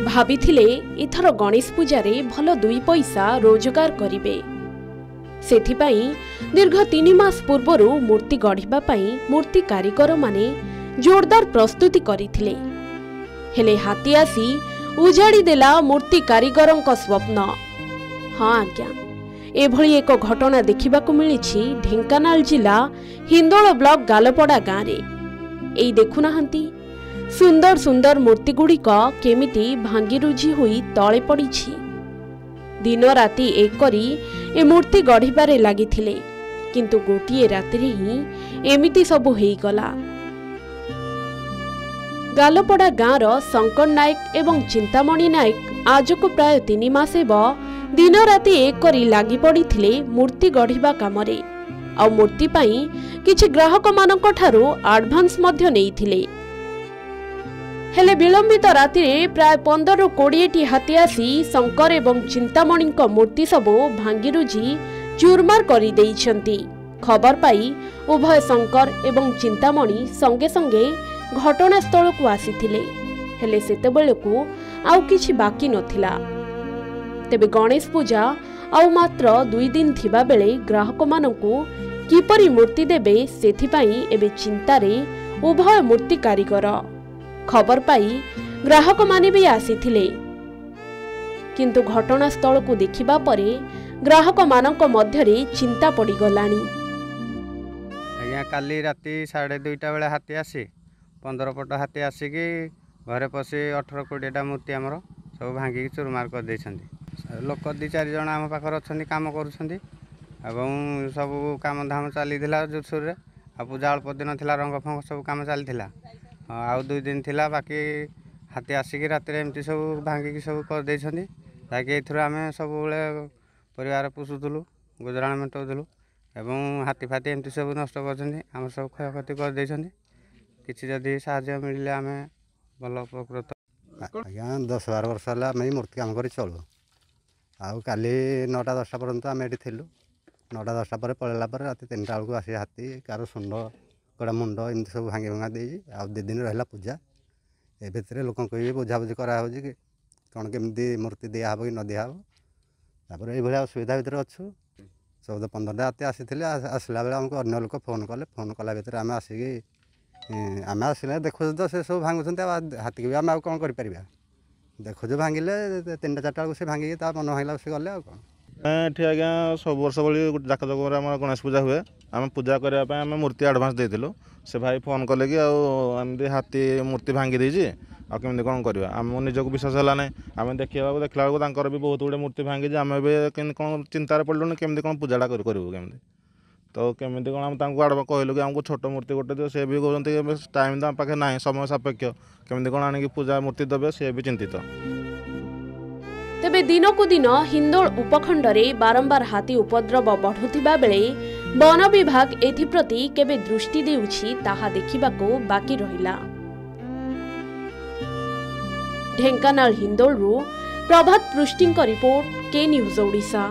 भाबिथिले एथर गणेश पूजारे भल 2 पैसा रोजगार करिवे। सेथिपाई दीर्घ 3 मास पूर्वरु मूर्ति गढ़िबा पाई मूर्ति कारीगर माने जोरदार प्रस्तुति करिथिले। हेले हाथी आसी उजाड़ी देला मूर्ति कारीगरंक स्वप्न। हाँ आज्ञा, एभली एक घटना देखिबाकू मिलिछि ढेंकानाल जिला हिंदोल ब्लॉक गालपड़ा गाँव रे। एई देखुनाहंती सुंदर सुंदर मूर्ति गुड़िक केमिति भांगीरुझी होई तळे पड़िछि। दिन राति एक करी ए मूर्ति गढ़िबारे लागिथिले, किंतु गोटिए रातिरे ही एमिति सबु हेइगला। गालपड़ा गाँवर शंकर नायक एवं चिंतामणि नायक आज को प्राय 3 मास दिन राति एक करी लागी पड़िथिले मूर्ति गढ़िबा कामरे। आ मूर्ति पाई किछि ग्राहक मानक ठारू एडवांस मध्य नेइथिले। हेले विलंबित राति प्राय 15-20 टी हाथी आसी शंकर एवं चिंतामणि मूर्ति सबु भांगीरुझी चूरमार करि देइछंती। खबर पाई उभय शंकर एवं चिंतामणि संगे संगे घटनास्थल को आसीथिले। हेले सेतेबेलकू आउ किछि बाकी नथिला। तेबे गणेश पूजा आउ मात्र 2 दिन थिबा बेले ग्राहक मानकू किपरि मूर्ति देबे सेथिपाई एबे चिंतारे उभय मूर्ति कारीगर। खबर पाई ग्राहक माने भी आसीथिले, किंतु घटनास्थल को देखिबा परे ग्राहक मानक मध्यरे चिंता पड़ी गलानी। आज्ञा काली राति 2:30 बेले हाथी आसी 15 पट हाथी आसिकी घरे पशि 18-20टा मूर्ति आमर सब भांगी चूरमार कर देइछंती। लोक 2-4 जण आम पाखर अछंती काम करूछंती एवं सब काम धाम चलीथिला जोरसोर रे। आ पूजा अल्प दिन थिला, रंग फंग सब काम चलीथिला। आउ 2 दिन थिला, बाकी हाथी आसिकी राति रे एमती सब भांगी सब कर देइछंती। ताकि एथुर आमे सब बेले परिवार पोषुथुलु, गुजराण मेंटौथुलु एवं हाथी फाती एमती सब नष्ट करछंती। आम सब क्षयक्षति कर देइछंती। किछि जदि साहाय्य मिलिले आमे भल उपकृत। आज्ञा 10-12 वर्ष है आम मूर्ति काम कर चलू। आउ काली 9टा-10टा पर्यंत आम ये थिलु। 9टा-10टा पर पलैला राति 3टा बेलू आसी हाथी कार सुंड कड़ा मुंड एमती सब भांगी भंगा दे। 2 दिन रहा पूजा। ए भितर लोक बुझाबुझी कराऊँ कि कौन केमी मूर्ति दिहब कि न दिहब। तापर ये असुविधा भितर अच्छु। 14-15टा राति आसी आसला बेले आमको अन्य लोक फोन कले। फोन कला भितर आम आसिकी आम आसिले देखु तो से सब भांगुंट हाथी भी आम कौन कर देखु भांगिले 3टा-4टा बेलू से भांगिकी मन भांगला से गले आ कौन। ये आज्ञा सब वर्ष भली जाकजमक आम गणेश पूजा हुए। आम पूजा करने आम मूर्ति एडभांस देलु। से भाई फोन कले कि आमती हाथी मूर्ति भांगी देजी आमती कौन करवा। आम निजक विश्वास है ना। आम देखा बेलू भी बहुत गुड़े मूर्ति भांगी आम भी कौन चिंतार पड़लुनि केमती कौन पूजाटा करूँ केमती। तो केमती कौन आम कहलु कि आमको छोट मूर्ति गोटे दियो। से भी कहते टाइम तो आम पाखे ना समय सापेक्ष केमती कौन आनिकी पूजा मूर्ति देवे से भी चिंतित। तेबे दिनकू दिन हिंदोल उपखंडरे बारंबार हाथी उपद्रव बढ़ुथिबा बेले वन विभाग एथिप्रति केबे दृष्टि देउछि ताहा देखिबाको बाकी रहिला। ढेंकानाल हिंदोलरू प्रभात पृष्टिंक रिपोर्ट, के न्यूज ओडिशा।